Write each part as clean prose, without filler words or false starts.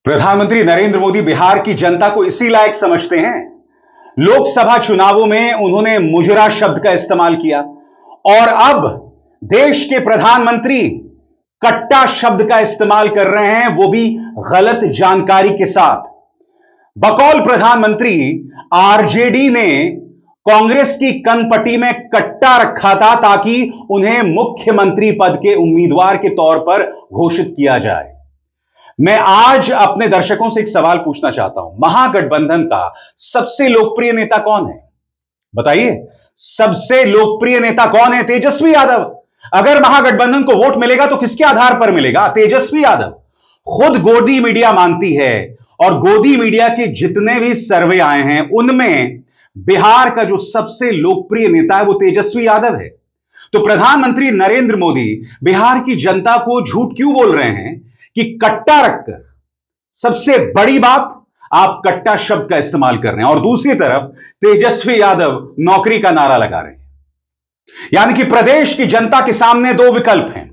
प्रधानमंत्री नरेंद्र मोदी बिहार की जनता को इसी लायक समझते हैं। लोकसभा चुनावों में उन्होंने मुजरा शब्द का इस्तेमाल किया और अब देश के प्रधानमंत्री कट्टा शब्द का इस्तेमाल कर रहे हैं, वो भी गलत जानकारी के साथ। बकौल प्रधानमंत्री आरजेडी ने कांग्रेस की कनपट्टी में कट्टा रखा था ताकि उन्हें मुख्यमंत्री पद के उम्मीदवार के तौर पर घोषित किया जाए। मैं आज अपने दर्शकों से एक सवाल पूछना चाहता हूं, महागठबंधन का सबसे लोकप्रिय नेता कौन है? बताइए, सबसे लोकप्रिय नेता कौन है? तेजस्वी यादव। अगर महागठबंधन को वोट मिलेगा तो किसके आधार पर मिलेगा? तेजस्वी यादव। खुद गोदी मीडिया मानती है और गोदी मीडिया के जितने भी सर्वे आए हैं उनमें बिहार का जो सबसे लोकप्रिय नेता है वो तेजस्वी यादव है। तो प्रधानमंत्री नरेंद्र मोदी बिहार की जनता को झूठ क्यों बोल रहे हैं कि कट्टा रखकर, सबसे बड़ी बात, आप कट्टा शब्द का इस्तेमाल कर रहे हैं और दूसरी तरफ तेजस्वी यादव नौकरी का नारा लगा रहे हैं। यानी कि प्रदेश की जनता के सामने दो विकल्प हैं।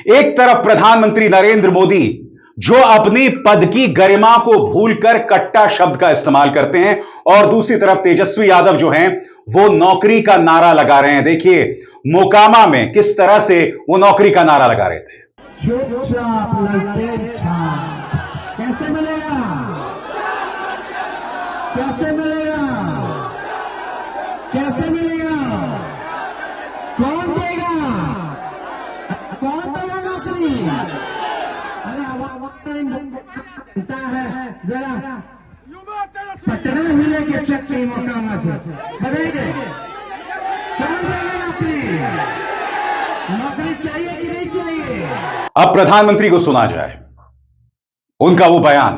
एक तरफ प्रधानमंत्री नरेंद्र मोदी जो अपनी पद की गरिमा को भूलकर कट्टा शब्द का इस्तेमाल करते हैं और दूसरी तरफ तेजस्वी यादव जो हैं वो नौकरी का नारा लगा रहे हैं। देखिए मोकामा में किस तरह से वो नौकरी का नारा लगा रहे थे। चुपचाप ललटेन छाप कैसे मिलेगा? कैसे मिलेगा? कैसे मिलेगा? कौन देगा? कौन देगा नौकरी? अरे बनता है जरा पटना हिले के चक्की मोकामा से बताइए, कौन देगा नौकरी? नौकरी चाहिए कि नहीं चाहिए? अब प्रधानमंत्री को सुना जाए उनका वो बयान।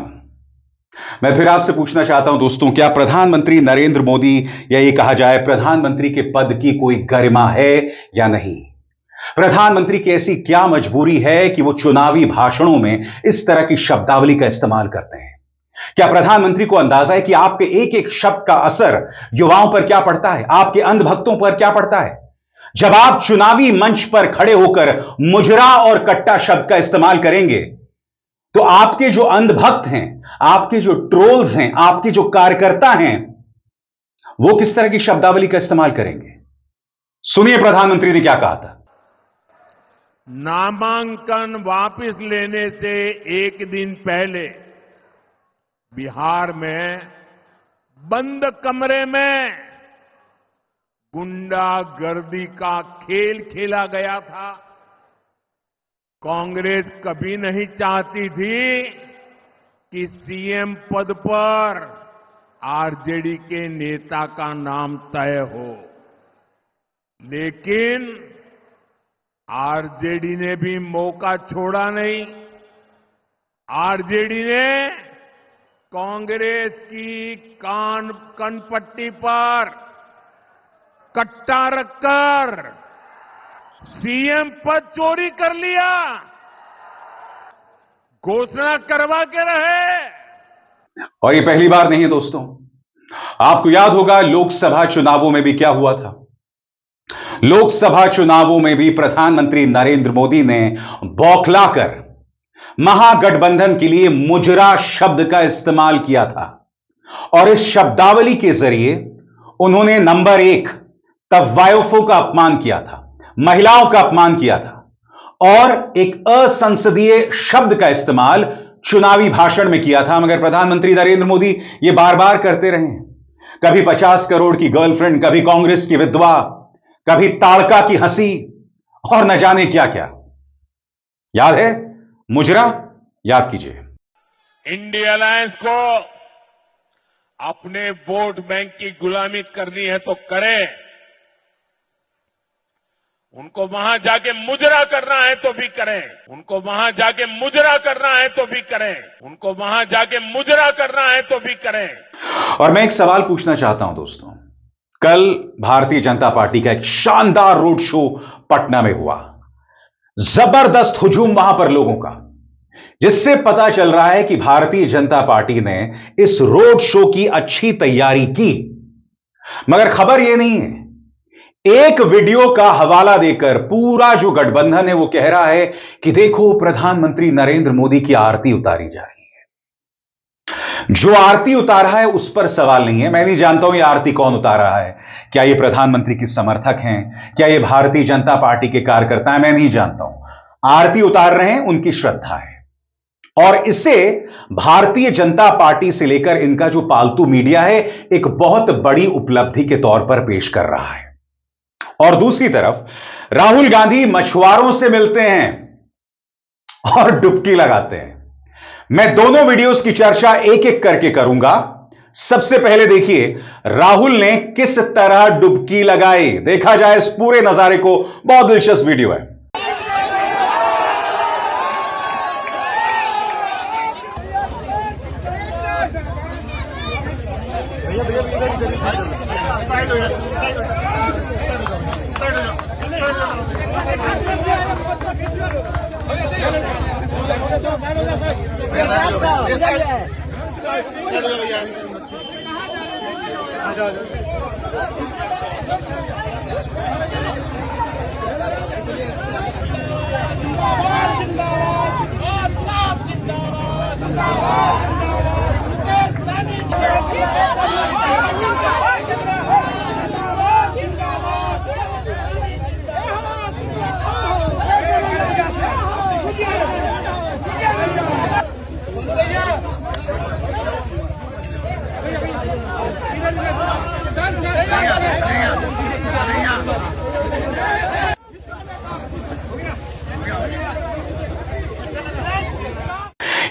मैं फिर आपसे पूछना चाहता हूं दोस्तों, क्या प्रधानमंत्री नरेंद्र मोदी या ये कहा जाए प्रधानमंत्री के पद की कोई गरिमा है या नहीं? प्रधानमंत्री की ऐसी क्या मजबूरी है कि वो चुनावी भाषणों में इस तरह की शब्दावली का इस्तेमाल करते हैं? क्या प्रधानमंत्री को अंदाजा है कि आपके एक एक शब्द का असर युवाओं पर क्या पड़ता है, आपके अंधभक्तों पर क्या पड़ता है? जब आप चुनावी मंच पर खड़े होकर मुजरा और कट्टा शब्द का इस्तेमाल करेंगे तो आपके जो अंधभक्त हैं, आपके जो ट्रोल्स हैं, आपके जो कार्यकर्ता हैं, वो किस तरह की शब्दावली का इस्तेमाल करेंगे? सुनिए प्रधानमंत्री ने क्या कहा था। नामांकन वापस लेने से एक दिन पहले बिहार में बंद कमरे में गुंडागर्दी का खेल खेला गया था। कांग्रेस कभी नहीं चाहती थी कि सीएम पद पर आरजेडी के नेता का नाम तय हो, लेकिन आरजेडी ने भी मौका छोड़ा नहीं। आरजेडी ने कांग्रेस की कनपट्टी पर कट्टा रखकर सीएम पद चोरी कर लिया, घोषणा करवा के रहे। और ये पहली बार नहीं है दोस्तों, आपको याद होगा लोकसभा चुनावों में भी क्या हुआ था। लोकसभा चुनावों में भी प्रधानमंत्री नरेंद्र मोदी ने बौखलाकर महागठबंधन के लिए मुजरा शब्द का इस्तेमाल किया था और इस शब्दावली के जरिए उन्होंने नंबर एक तवायफों का अपमान किया था, महिलाओं का अपमान किया था और एक असंसदीय शब्द का इस्तेमाल चुनावी भाषण में किया था। मगर प्रधानमंत्री नरेंद्र मोदी ये बार बार करते रहे हैं। कभी 50 करोड़ की गर्लफ्रेंड, कभी कांग्रेस की विधवा, कभी ताड़का की हंसी और न जाने क्या क्या। याद है मुजरा? याद कीजिए। इंडिया अलायंस को अपने वोट बैंक की गुलामी करनी है तो करें, उनको वहां जाके मुजरा करना है तो भी करें, उनको वहां जाके मुजरा करना है तो भी करें, उनको वहां जाके मुजरा करना है तो भी करें। और मैं एक सवाल पूछना चाहता हूं दोस्तों, कल भारतीय जनता पार्टी का एक शानदार रोड शो पटना में हुआ। जबरदस्त हुजूम वहां पर लोगों का, जिससे पता चल रहा है कि भारतीय जनता पार्टी ने इस रोड शो की अच्छी तैयारी की। मगर खबर यह नहीं है, एक वीडियो का हवाला देकर पूरा जो गठबंधन है वो कह रहा है कि देखो प्रधानमंत्री नरेंद्र मोदी की आरती उतारी जा रही है। जो आरती उतार रहा है उस पर सवाल नहीं है। मैं नहीं जानता हूं ये आरती कौन उतार रहा है। क्या ये प्रधानमंत्री के समर्थक हैं? क्या ये भारतीय जनता पार्टी के कार्यकर्ता हैं? मैं नहीं जानता हूं। आरती उतार रहे हैं, उनकी श्रद्धा है, और इसे भारतीय जनता पार्टी से लेकर इनका जो पालतू मीडिया है एक बहुत बड़ी उपलब्धि के तौर पर पेश कर रहा है। और दूसरी तरफ राहुल गांधी मछुआरों से मिलते हैं और डुबकी लगाते हैं। मैं दोनों वीडियोस की चर्चा एक एक करके करूंगा। सबसे पहले देखिए राहुल ने किस तरह डुबकी लगाई। देखा जाए इस पूरे नजारे को, बहुत दिलचस्प वीडियो है।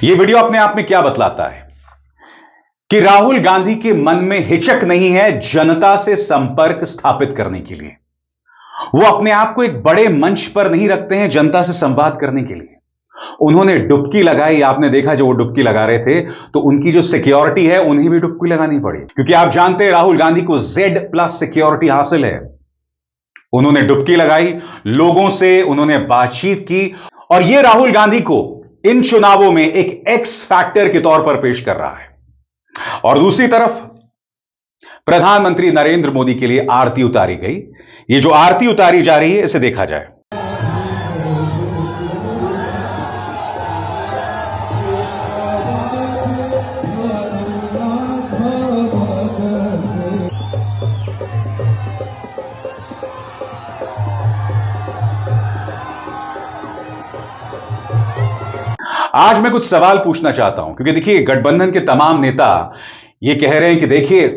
यह वीडियो अपने आप में क्या बतलाता है कि राहुल गांधी के मन में हिचक नहीं है जनता से संपर्क स्थापित करने के लिए। वो अपने आप को एक बड़े मंच पर नहीं रखते हैं जनता से संवाद करने के लिए। उन्होंने डुबकी लगाई। आपने देखा जब वो डुबकी लगा रहे थे तो उनकी जो सिक्योरिटी है उन्हें भी डुबकी लगानी पड़ी, क्योंकि आप जानते हैं राहुल गांधी को Z+ सिक्योरिटी हासिल है। उन्होंने डुबकी लगाई, लोगों से उन्होंने बातचीत की, और यह राहुल गांधी को इन चुनावों में एक एक्स फैक्टर के तौर पर पेश कर रहा है। और दूसरी तरफ प्रधानमंत्री नरेंद्र मोदी के लिए आरती उतारी गई। ये जो आरती उतारी जा रही है इसे देखा जाए। आज मैं कुछ सवाल पूछना चाहता हूं, क्योंकि देखिए गठबंधन के तमाम नेता ये कह रहे हैं कि देखिए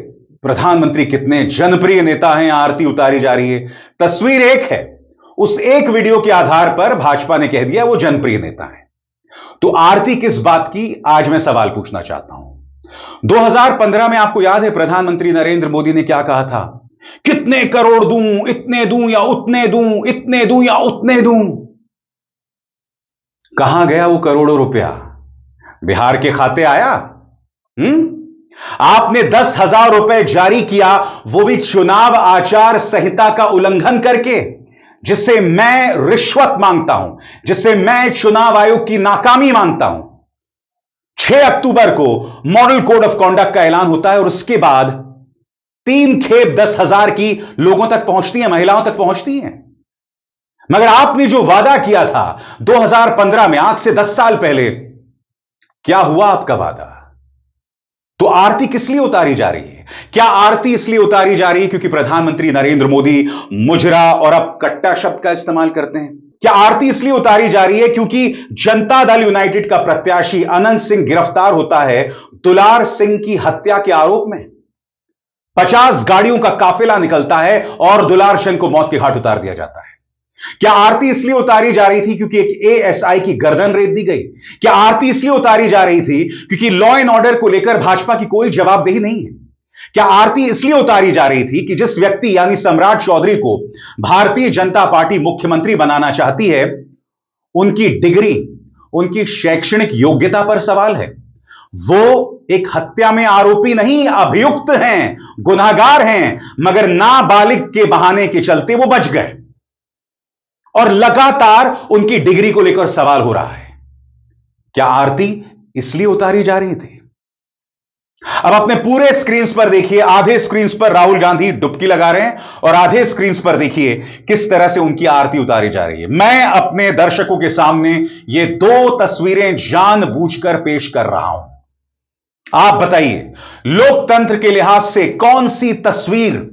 प्रधानमंत्री कितने जनप्रिय नेता हैं, आरती उतारी जा रही है। तस्वीर एक है, उस एक वीडियो के आधार पर भाजपा ने कह दिया वो जनप्रिय नेता है। तो आरती किस बात की, आज मैं सवाल पूछना चाहता हूं। 2015 में आपको याद है प्रधानमंत्री नरेंद्र मोदी ने क्या कहा था? कितने करोड़ दूं, इतने दूं या उतने दूं, इतने दूं या उतने दूं। कहां गया वो करोड़ों रुपया? बिहार के खाते आया? आपने 10,000 रुपए जारी किया, वो भी चुनाव आचार संहिता का उल्लंघन करके, जिससे मैं रिश्वत मांगता हूं, जिससे मैं चुनाव आयोग की नाकामी मांगता हूं। 6 अक्टूबर को मॉडल कोड ऑफ कॉन्डक्ट का ऐलान होता है और उसके बाद 3 खेप 10,000 की लोगों तक पहुंचती है, महिलाओं तक पहुंचती हैं। मगर आपने जो वादा किया था 2015 में, आज से 10 साल पहले, क्या हुआ आपका वादा? तो आरती किस लिए उतारी जा रही है? क्या आरती इसलिए उतारी जा रही है क्योंकि प्रधानमंत्री नरेंद्र मोदी मुजरा और अब कट्टा शब्द का इस्तेमाल करते हैं? क्या आरती इसलिए उतारी जा रही है क्योंकि जनता दल यूनाइटेड का प्रत्याशी अनंत सिंह गिरफ्तार होता है दुलार सिंह की हत्या के आरोप में? 50 गाड़ियों का काफिला निकलता है और दुलार सिंह को मौत के घाट उतार दिया जाता है। क्या आरती इसलिए उतारी जा रही थी क्योंकि एक एएसआई की गर्दन रेत दी गई? क्या आरती इसलिए उतारी जा रही थी क्योंकि लॉ एंड ऑर्डर को लेकर भाजपा की कोई जवाबदेही नहीं है? क्या आरती इसलिए उतारी जा रही थी कि जिस व्यक्ति यानी सम्राट चौधरी को भारतीय जनता पार्टी मुख्यमंत्री बनाना चाहती है, उनकी डिग्री, उनकी शैक्षणिक योग्यता पर सवाल है? वो एक हत्या में आरोपी नहीं, अभियुक्त हैं, गुनाहगार हैं, मगर नाबालिग के बहाने के चलते वो बच गए और लगातार उनकी डिग्री को लेकर सवाल हो रहा है। क्या आरती इसलिए उतारी जा रही थी? अब अपने पूरे स्क्रीन पर देखिए, आधे स्क्रीन पर राहुल गांधी डुबकी लगा रहे हैं और आधे स्क्रीन पर देखिए किस तरह से उनकी आरती उतारी जा रही है। मैं अपने दर्शकों के सामने ये 2 तस्वीरें जानबूझकर पेश कर रहा हूं। आप बताइए, लोकतंत्र के लिहाज से कौन सी तस्वीर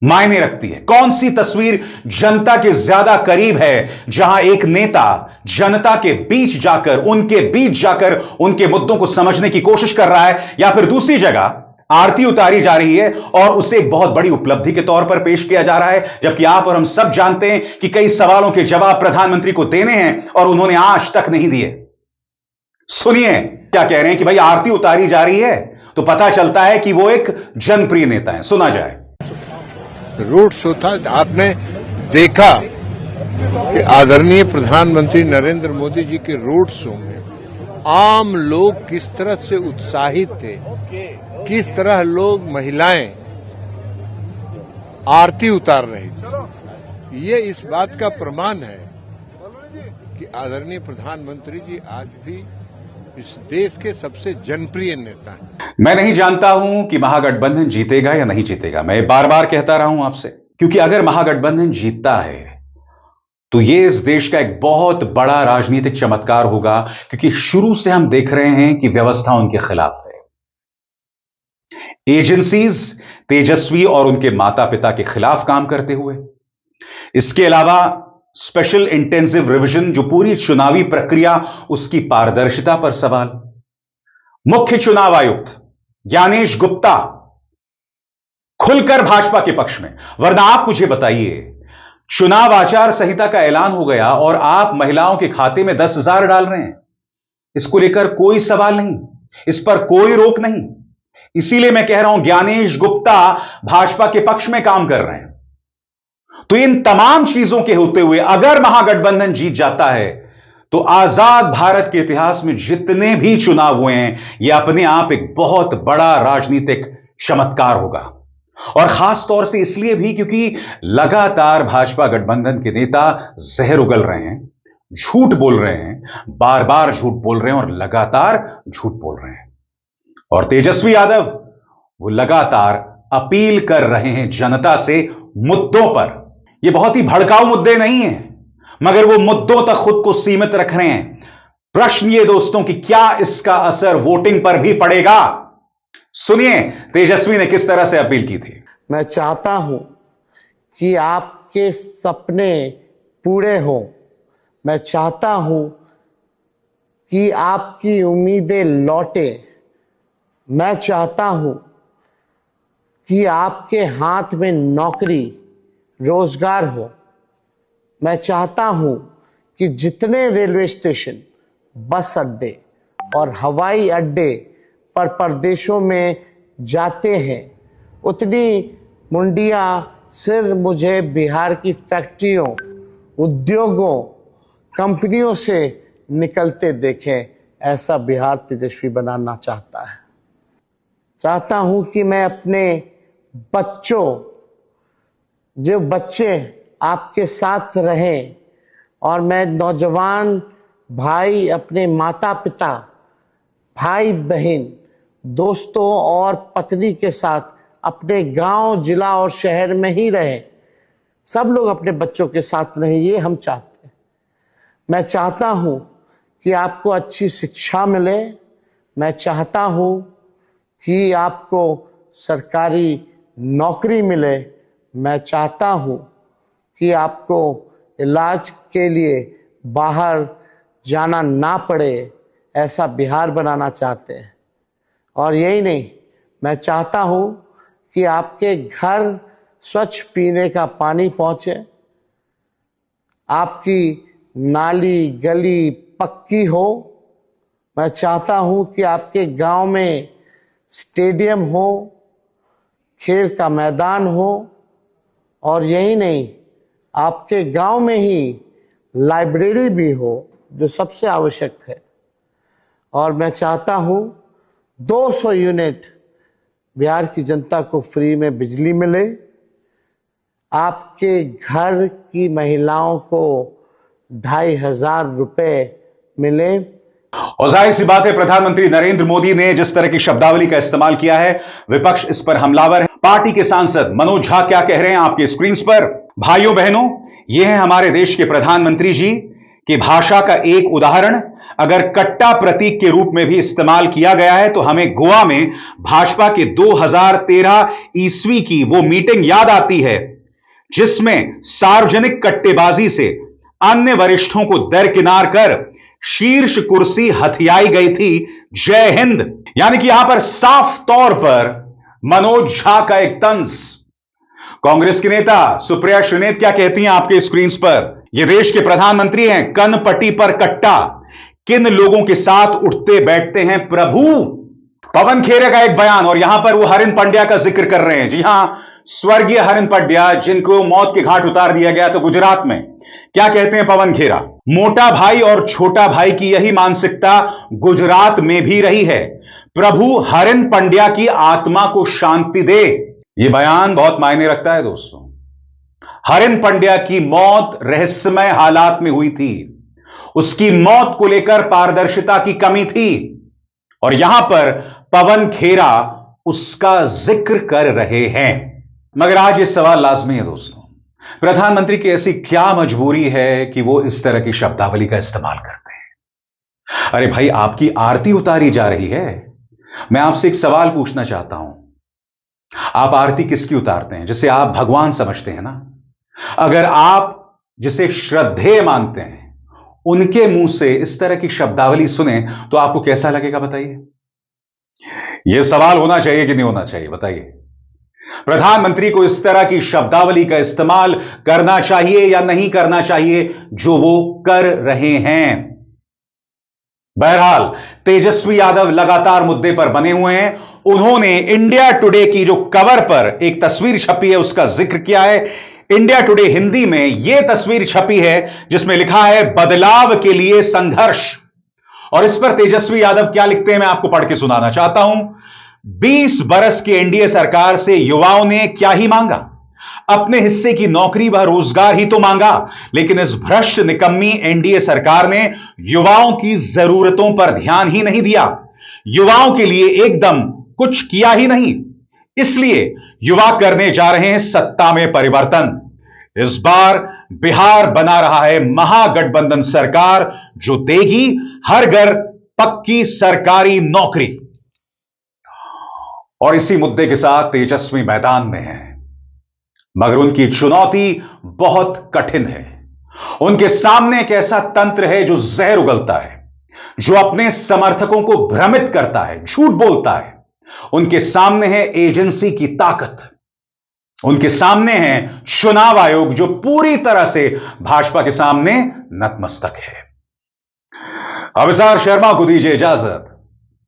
मायने रखती है? कौन सी तस्वीर जनता के ज्यादा करीब है, जहां एक नेता जनता के बीच जाकर, उनके बीच जाकर उनके मुद्दों को समझने की कोशिश कर रहा है, या फिर दूसरी जगह आरती उतारी जा रही है और उसे एक बहुत बड़ी उपलब्धि के तौर पर पेश किया जा रहा है, जबकि आप और हम सब जानते हैं कि कई सवालों के जवाब प्रधानमंत्री को देने हैं और उन्होंने आज तक नहीं दिए। सुनिए क्या कह रहे हैं कि भाई आरती उतारी जा रही है तो पता चलता है कि वो एक जनप्रिय नेता है। सुना जाए। रोड शो था, आपने देखा कि आदरणीय प्रधानमंत्री नरेंद्र मोदी जी के रोड शो में आम लोग किस तरह से उत्साहित थे, किस तरह लोग, महिलाएं आरती उतार रही थी। ये इस बात का प्रमाण है कि आदरणीय प्रधानमंत्री जी आज भी इस देश के सबसे जनप्रिय नेता हैं। मैं नहीं जानता हूं कि महागठबंधन जीतेगा या नहीं जीतेगा। मैं बार बार कहता रहा हूं आपसे, क्योंकि अगर महागठबंधन जीतता है तो यह इस देश का एक बहुत बड़ा राजनीतिक चमत्कार होगा, क्योंकि शुरू से हम देख रहे हैं कि व्यवस्था उनके खिलाफ है। एजेंसीज तेजस्वी और उनके माता पिता के खिलाफ काम करते हुए, इसके अलावा स्पेशल इंटेंसिव रिवीजन, जो पूरी चुनावी प्रक्रिया, उसकी पारदर्शिता पर सवाल। मुख्य चुनाव आयुक्त ज्ञानेश गुप्ता खुलकर भाजपा के पक्ष में, वरना आप मुझे बताइए, चुनाव आचार संहिता का ऐलान हो गया और आप महिलाओं के खाते में 10,000 डाल रहे हैं। इसको लेकर कोई सवाल नहीं, इस पर कोई रोक नहीं। इसीलिए मैं कह रहा हूं ज्ञानेश गुप्ता भाजपा के पक्ष में काम कर रहे हैं। तो इन तमाम चीजों के होते हुए अगर महागठबंधन जीत जाता है तो आजाद भारत के इतिहास में जितने भी चुनाव हुए हैं, यह अपने आप एक बहुत बड़ा राजनीतिक चमत्कार होगा। और खास तौर से इसलिए भी क्योंकि लगातार भाजपा गठबंधन के नेता जहर उगल रहे हैं, झूठ बोल रहे हैं, बार बार झूठ बोल रहे हैं और लगातार झूठ बोल रहे हैं। और तेजस्वी यादव वो लगातार अपील कर रहे हैं जनता से मुद्दों पर। ये बहुत ही भड़काऊ मुद्दे नहीं हैं, मगर वो मुद्दों तक खुद को सीमित रख रहे हैं। प्रश्न ये दोस्तों कि क्या इसका असर वोटिंग पर भी पड़ेगा? सुनिए तेजस्वी ने किस तरह से अपील की थी। मैं चाहता हूं कि आपके सपने पूरे हों। मैं चाहता हूं कि आपकी उम्मीदें लौटे। मैं चाहता हूं कि आपके हाथ में नौकरी, रोजगार हो। मैं चाहता हूं कि जितने रेलवे स्टेशन, बस अड्डे और हवाई अड्डे पर परदेशों में जाते हैं, उतनी मुंडियां सिर मुझे बिहार की फैक्ट्रियों, उद्योगों, कंपनियों से निकलते देखें। ऐसा बिहार तेजस्वी बनाना चाहता है। चाहता हूं कि मैं अपने बच्चों, जो बच्चे आपके साथ रहें, और मैं नौजवान भाई अपने माता पिता, भाई बहन, दोस्तों और पत्नी के साथ अपने गांव, जिला और शहर में ही रहें। सब लोग अपने बच्चों के साथ रहें, ये हम चाहते हैं। मैं चाहता हूं कि आपको अच्छी शिक्षा मिले। मैं चाहता हूं कि आपको सरकारी नौकरी मिले। मैं चाहता हूं कि आपको इलाज के लिए बाहर जाना ना पड़े। ऐसा बिहार बनाना चाहते हैं। और यही नहीं, मैं चाहता हूं कि आपके घर स्वच्छ पीने का पानी पहुंचे, आपकी नाली गली पक्की हो। मैं चाहता हूं कि आपके गांव में स्टेडियम हो, खेल का मैदान हो। और यही नहीं, आपके गांव में ही लाइब्रेरी भी हो, जो सबसे आवश्यक है। और मैं चाहता हूं 200 यूनिट बिहार की जनता को फ्री में बिजली मिले। आपके घर की महिलाओं को 2,500 रुपए मिले। और जाहिर सी बात है, प्रधानमंत्री नरेंद्र मोदी ने जिस तरह की शब्दावली का इस्तेमाल किया है, विपक्ष इस पर हमलावर है। पार्टी के सांसद मनोज झा क्या कह रहे हैं आपके स्क्रीन पर। भाइयों बहनों, ये हैं हमारे देश के प्रधानमंत्री जी। कि भाषा का एक उदाहरण अगर कट्टा प्रतीक के रूप में भी इस्तेमाल किया गया है तो हमें गोवा में भाजपा के 2013 ईस्वी की वो मीटिंग याद आती है जिसमें सार्वजनिक कट्टेबाजी से अन्य वरिष्ठों को दरकिनार कर शीर्ष कुर्सी हथियाई गई थी। जय हिंद। यानी कि यहां पर साफ तौर पर मनोज झा का एक तंज। कांग्रेस की नेता सुप्रिया श्रीनेत क्या कहती हैं आपके स्क्रीन्स पर? ये देश के प्रधानमंत्री हैं, कनपट्टी पर कट्टा, किन लोगों के साथ उठते बैठते हैं प्रभु। पवन खेरे का एक बयान, और यहां पर वो हरिन पंड्या का जिक्र कर रहे हैं। जी हां, स्वर्गीय हरिन पंड्या जिनको मौत के घाट उतार दिया गया था गुजरात में। क्या कहते हैं पवन खेरा? मोटा भाई और छोटा भाई की यही मानसिकता गुजरात में भी रही है। प्रभु हरिन पंड्या की आत्मा को शांति दे। यह बयान बहुत मायने रखता है दोस्तों। हरिन पंड्या की मौत रहस्यमय हालात में हुई थी। उसकी मौत को लेकर पारदर्शिता की कमी थी, और यहां पर पवन खेरा उसका जिक्र कर रहे हैं। मगर आज यह सवाल लाजमी है दोस्तों, प्रधानमंत्री की ऐसी क्या मजबूरी है कि वो इस तरह की शब्दावली का इस्तेमाल करते हैं? अरे भाई, आपकी आरती उतारी जा रही है। मैं आपसे एक सवाल पूछना चाहता हूं, आप आरती किसकी उतारते हैं? जिसे आप भगवान समझते हैं ना। अगर आप जिसे श्रद्धेय मानते हैं उनके मुंह से इस तरह की शब्दावली सुने तो आपको कैसा लगेगा बताइए? यह सवाल होना चाहिए कि नहीं होना चाहिए बताइए? प्रधानमंत्री को इस तरह की शब्दावली का इस्तेमाल करना चाहिए या नहीं करना चाहिए जो वो कर रहे हैं? बहरहाल तेजस्वी यादव लगातार मुद्दे पर बने हुए हैं। उन्होंने इंडिया टुडे की जो कवर पर एक तस्वीर छपी है उसका जिक्र किया है। इंडिया टुडे हिंदी में यह तस्वीर छपी है जिसमें लिखा है बदलाव के लिए संघर्ष, और इस पर तेजस्वी यादव क्या लिखते हैं मैं आपको पढ़ के सुनाना चाहता हूं। 20 बरस की एनडीए सरकार से युवाओं ने क्या ही मांगा? अपने हिस्से की नौकरी व रोजगार ही तो मांगा, लेकिन इस भ्रष्ट निकम्मी एनडीए सरकार ने युवाओं की जरूरतों पर ध्यान ही नहीं दिया, युवाओं के लिए एकदम कुछ किया ही नहीं। इसलिए युवा करने जा रहे हैं सत्ता में परिवर्तन। इस बार बिहार बना रहा है महागठबंधन सरकार जो देगी हर घर पक्की सरकारी नौकरी। और इसी मुद्दे के साथ तेजस्वी मैदान में है, मगर उनकी चुनौती बहुत कठिन है। उनके सामने एक ऐसा तंत्र है जो जहर उगलता है, जो अपने समर्थकों को भ्रमित करता है, झूठ बोलता है। उनके सामने है एजेंसी की ताकत, उनके सामने है चुनाव आयोग जो पूरी तरह से भाजपा के सामने नतमस्तक है। अभिसार शर्मा को दीजिए इजाजत।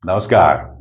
नमस्कार।